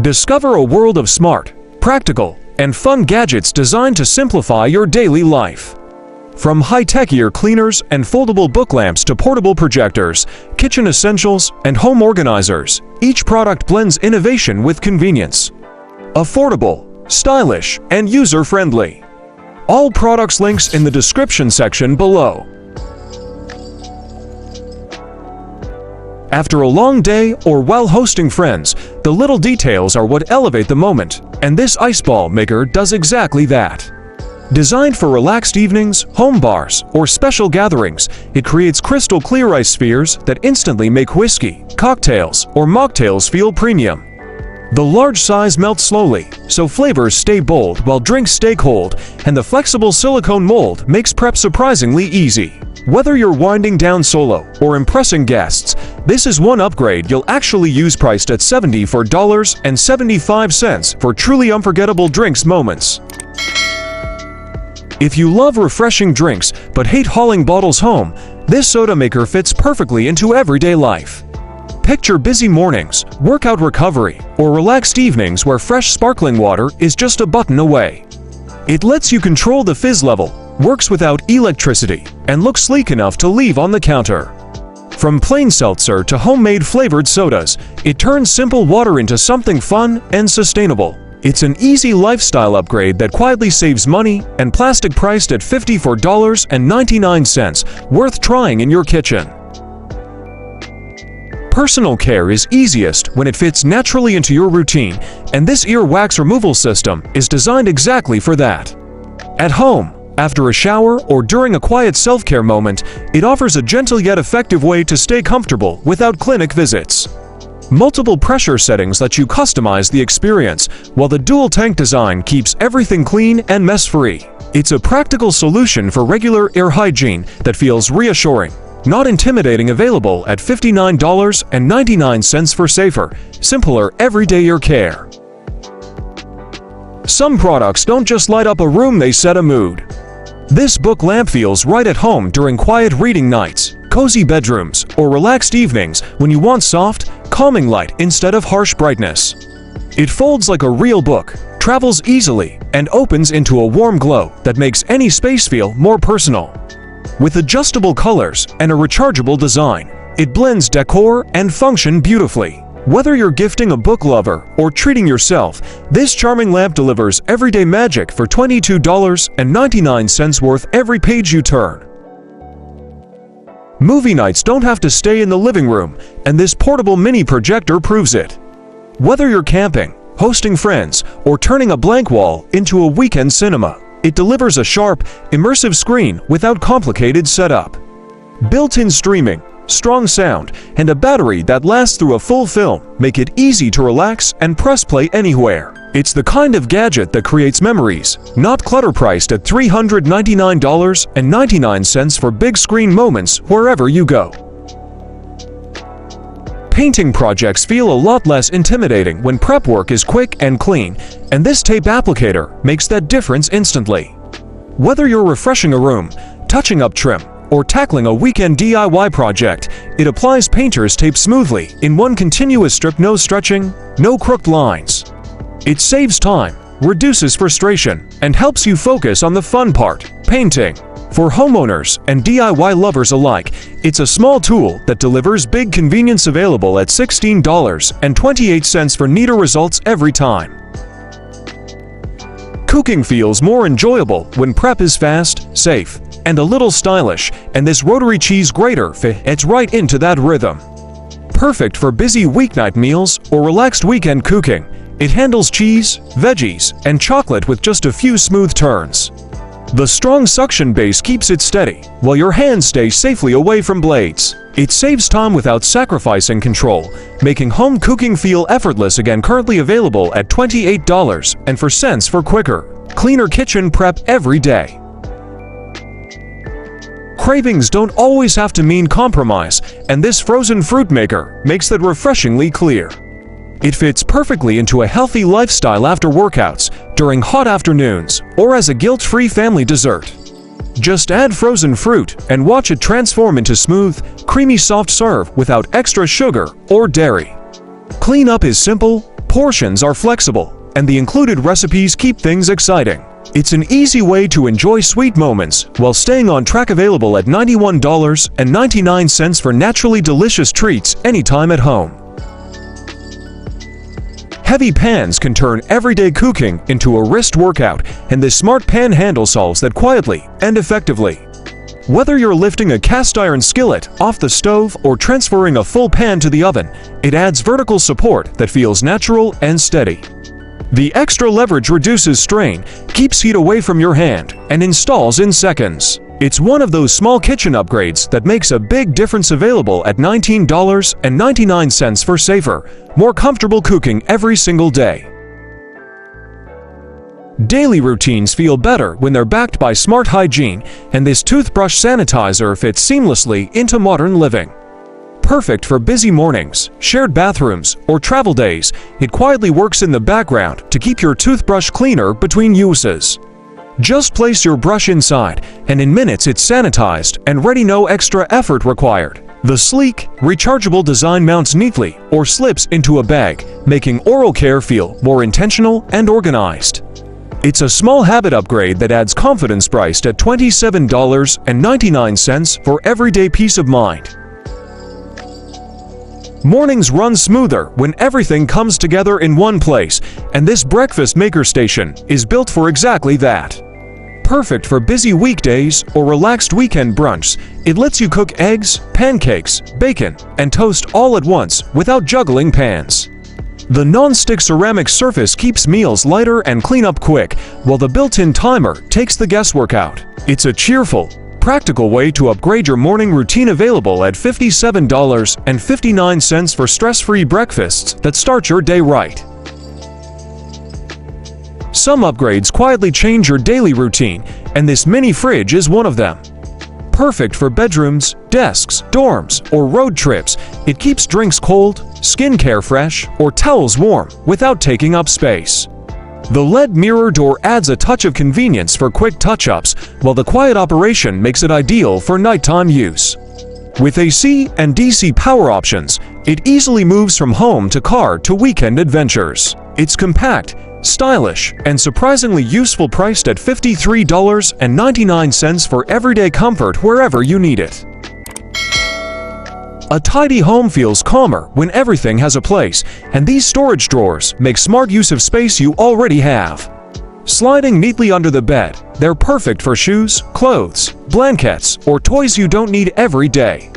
Discover a world of smart, practical, and fun gadgets designed to simplify your daily life. From high-tech ear cleaners and foldable book lamps to portable projectors, kitchen essentials, and home organizers, each product blends innovation with convenience. Affordable, stylish, and user-friendly. All products links in the description section below. After a long day or while hosting friends, the little details are what elevate the moment, and this ice ball maker does exactly that. Designed for relaxed evenings, home bars, or special gatherings, it creates crystal clear ice spheres that instantly make whiskey, cocktails, or mocktails feel premium. The large size melts slowly, so flavors stay bold while drinks stay cold, and the flexible silicone mold makes prep surprisingly easy. Whether you're winding down solo or impressing guests, this is one upgrade you'll actually use, priced at $74.75 for truly unforgettable drinks moments. If you love refreshing drinks but hate hauling bottles home, this soda maker fits perfectly into everyday life. Picture busy mornings, workout recovery, or relaxed evenings where fresh sparkling water is just a button away. It lets you control the fizz level, works without electricity, and looks sleek enough to leave on the counter. From plain seltzer to homemade flavored sodas, it turns simple water into something fun and sustainable. It's an easy lifestyle upgrade that quietly saves money, and plastic priced at $54.99, worth trying in your kitchen. Personal care is easiest when it fits naturally into your routine, and this earwax removal system is designed exactly for that. At home, after a shower, or during a quiet self-care moment, it offers a gentle yet effective way to stay comfortable without clinic visits. Multiple pressure settings let you customize the experience, while the dual tank design keeps everything clean and mess-free. It's a practical solution for regular ear hygiene that feels reassuring, not intimidating. Available at $59.99 for safer, simpler everyday ear care. Some products don't just light up a room, they set a mood. This book lamp feels right at home during quiet reading nights, cozy bedrooms, or relaxed evenings when you want soft, calming light instead of harsh brightness. It folds like a real book, travels easily, and opens into a warm glow that makes any space feel more personal. With adjustable colors and a rechargeable design, it blends decor and function beautifully. Whether you're gifting a book lover or treating yourself, this charming lamp delivers everyday magic for $22.99 worth every page you turn. Movie nights don't have to stay in the living room, and this portable mini projector proves it. Whether you're camping, hosting friends, or turning a blank wall into a weekend cinema, it delivers a sharp, immersive screen without complicated setup. Built-in streaming, strong sound, and a battery that lasts through a full film make it easy to relax and press play anywhere. It's the kind of gadget that creates memories, not clutter. Priced at $399.99 for big screen moments wherever you go. Painting projects feel a lot less intimidating when prep work is quick and clean, and this tape applicator makes that difference instantly. Whether you're refreshing a room, touching up trim, or tackling a weekend DIY project, it applies painter's tape smoothly in one continuous strip. No stretching, no crooked lines. It saves time, reduces frustration, and helps you focus on the fun part, painting. For homeowners and DIY lovers alike, it's a small tool that delivers big convenience. Available at $16.28 for neater results every time. Cooking feels more enjoyable when prep is fast, safe, and a little stylish, and this rotary cheese grater fits right into that rhythm. Perfect for busy weeknight meals or relaxed weekend cooking, it handles cheese, veggies, and chocolate with just a few smooth turns. The strong suction base keeps it steady, while your hands stay safely away from blades. It saves time without sacrificing control, making home cooking feel effortless. Again, currently available at $28.04 for quicker, cleaner kitchen prep every day. Cravings don't always have to mean compromise, and this frozen fruit maker makes that refreshingly clear. It fits perfectly into a healthy lifestyle after workouts, during hot afternoons, or as a guilt-free family dessert. Just add frozen fruit and watch it transform into smooth, creamy soft serve without extra sugar or dairy. Cleanup is simple, portions are flexible, and the included recipes keep things exciting. It's an easy way to enjoy sweet moments while staying on track. Available at $91.99 for naturally delicious treats anytime at home. Heavy pans can turn everyday cooking into a wrist workout, and this smart pan handle solves that quietly and effectively. Whether you're lifting a cast iron skillet off the stove or transferring a full pan to the oven, it adds vertical support that feels natural and steady. The extra leverage reduces strain, keeps heat away from your hand, and installs in seconds. It's one of those small kitchen upgrades that makes a big difference. Available at $19.99 for safer, more comfortable cooking every single day. Daily routines feel better when they're backed by smart hygiene, and this toothbrush sanitizer fits seamlessly into modern living. Perfect for busy mornings, shared bathrooms, or travel days, it quietly works in the background to keep your toothbrush cleaner between uses. Just place your brush inside, and in minutes it's sanitized and ready, no extra effort required. The sleek, rechargeable design mounts neatly or slips into a bag, making oral care feel more intentional and organized. It's a small habit upgrade that adds confidence. Priced at $27.99 for everyday peace of mind. Mornings run smoother when everything comes together in one place, and this breakfast maker station is built for exactly that. Perfect for busy weekdays or relaxed weekend brunchs, it lets you cook eggs, pancakes, bacon, and toast all at once without juggling pans. The non-stick ceramic surface keeps meals lighter and cleanup quick, while the built-in timer takes the guesswork out. It's a cheerful, practical way to upgrade your morning routine. Available at $57.59 for stress-free breakfasts that start your day right. Some upgrades quietly change your daily routine, and this mini fridge is one of them. Perfect for bedrooms, desks, dorms, or road trips, it keeps drinks cold, skincare fresh, or towels warm without taking up space. The LED mirror door adds a touch of convenience for quick touch-ups, while the quiet operation makes it ideal for nighttime use. With AC and DC power options, it easily moves from home to car to weekend adventures. It's compact, stylish, and surprisingly useful. Priced at $53.99 for everyday comfort wherever you need it. A tidy home feels calmer when everything has a place, and these storage drawers make smart use of space you already have. Sliding neatly under the bed, they're perfect for shoes, clothes, blankets, or toys you don't need every day.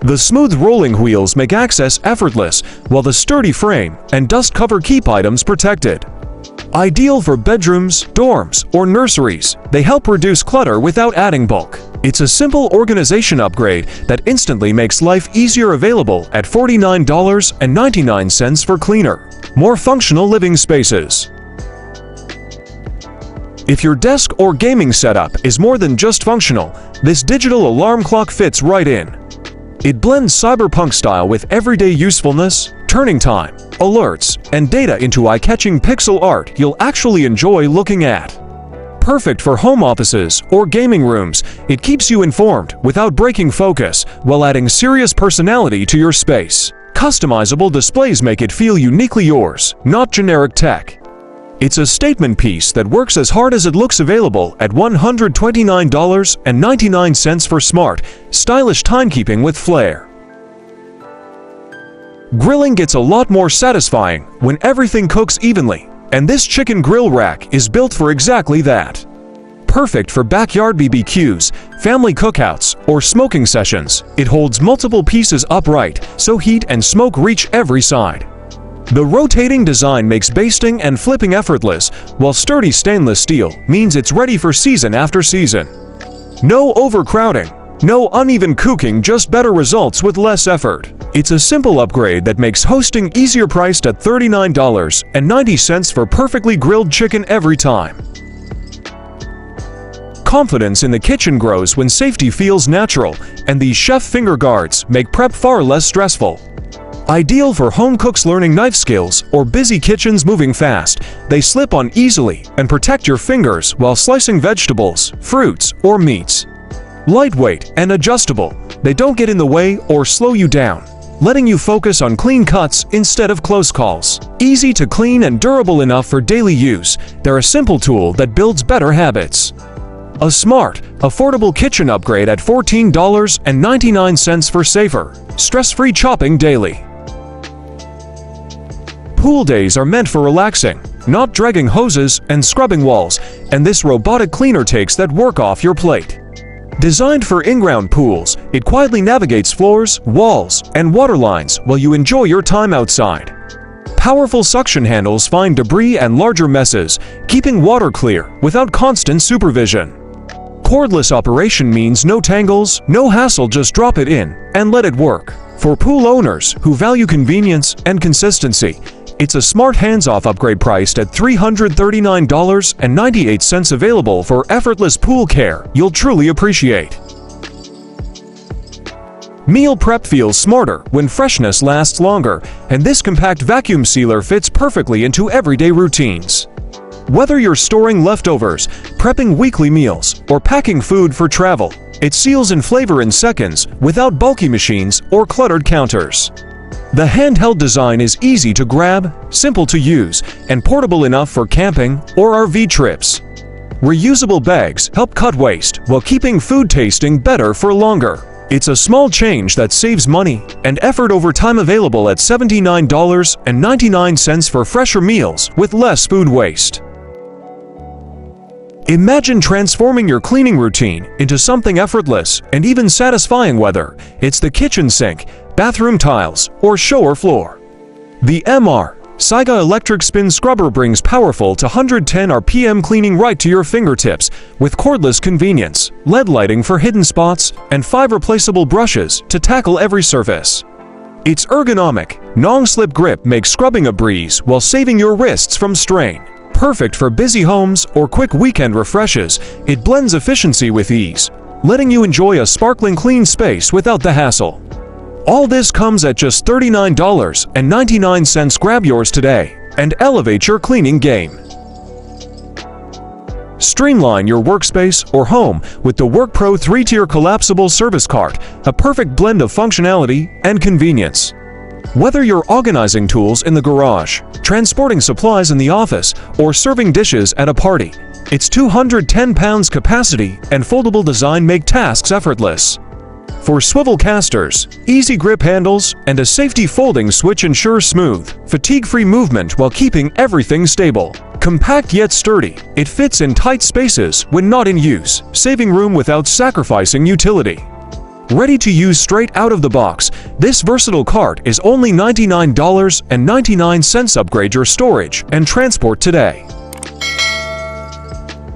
The smooth rolling wheels make access effortless, while the sturdy frame and dust cover keep items protected. Ideal for bedrooms, dorms, or nurseries, they help reduce clutter without adding bulk. It's a simple organization upgrade that instantly makes life easier. Available at $49.99 for cleaner, more functional living spaces. If your desk or gaming setup is more than just functional, this digital alarm clock fits right in. It blends cyberpunk style with everyday usefulness, turning time, alerts, and data into eye-catching pixel art you'll actually enjoy looking at. Perfect for home offices or gaming rooms, it keeps you informed without breaking focus while adding serious personality to your space. Customizable displays make it feel uniquely yours, not generic tech. It's a statement piece that works as hard as it looks. Available at $129.99 for smart, stylish timekeeping with flair. Grilling gets a lot more satisfying when everything cooks evenly, and this chicken grill rack is built for exactly that. Perfect for backyard BBQs, family cookouts, or smoking sessions, it holds multiple pieces upright so heat and smoke reach every side. The rotating design makes basting and flipping effortless, while sturdy stainless steel means it's ready for season after season. No overcrowding, no uneven cooking, just better results with less effort. It's a simple upgrade that makes hosting easier. Priced at $39.90 for perfectly grilled chicken every time. Confidence in the kitchen grows when safety feels natural, and these chef finger guards make prep far less stressful. Ideal for home cooks learning knife skills or busy kitchens moving fast, they slip on easily and protect your fingers while slicing vegetables, fruits, or meats. Lightweight and adjustable, they don't get in the way or slow you down. letting you focus on clean cuts instead of close calls. Easy to clean and durable enough for daily use, they're a simple tool that builds better habits. A smart, affordable kitchen upgrade at $14.99 for safer, stress-free chopping daily. Pool days are meant for relaxing, not dragging hoses and scrubbing walls, and this robotic cleaner takes that work off your plate. Designed for in-ground pools, it quietly navigates floors, walls, and water lines while you enjoy your time outside. Powerful suction handles find debris and larger messes, keeping water clear without constant supervision. Cordless operation means no tangles, no hassle, just drop it in and let it work. For pool owners who value convenience and consistency, it's a smart hands-off upgrade priced at $339.98, available for effortless pool care you'll truly appreciate. Meal prep feels smarter when freshness lasts longer, and this compact vacuum sealer fits perfectly into everyday routines. Whether you're storing leftovers, prepping weekly meals, or packing food for travel, it seals in flavor in seconds without bulky machines or cluttered counters. The handheld design is easy to grab, simple to use, and portable enough for camping or RV trips. Reusable bags help cut waste while keeping food tasting better for longer. It's a small change that saves money and effort over time, available at $79.99 for fresher meals with less food waste. Imagine transforming your cleaning routine into something effortless and even satisfying, whether it's the kitchen sink, bathroom tiles, or shower floor. The Saiga electric spin scrubber brings powerful to 110 RPM cleaning right to your fingertips, with cordless convenience, LED lighting for hidden spots, and 5 replaceable brushes to tackle every surface. Its ergonomic, non-slip grip makes scrubbing a breeze while saving your wrists from strain. Perfect for busy homes or quick weekend refreshes, it blends efficiency with ease, letting you enjoy a sparkling clean space without the hassle. All this comes at just $39.99. Grab yours today and elevate your cleaning game. Streamline your workspace or home with the WorkPro 3-tier collapsible service cart, a perfect blend of functionality and convenience. Whether you're organizing tools in the garage, transporting supplies in the office, or serving dishes at a party, its 210 pounds capacity and foldable design make tasks effortless. For swivel casters, easy grip handles, and a safety folding switch ensure smooth, fatigue-free movement while keeping everything stable. Compact yet sturdy, it fits in tight spaces when not in use, saving room without sacrificing utility. Ready to use straight out of the box, this versatile cart is only $99.99. Upgrade your storage and transport today.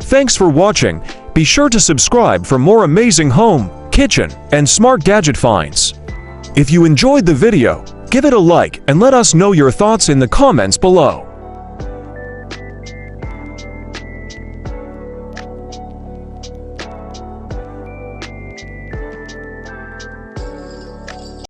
Thanks for watching. Be sure to subscribe for more amazing home, kitchen, and smart gadget finds. If you enjoyed the video, give it a like and let us know your thoughts in the comments below.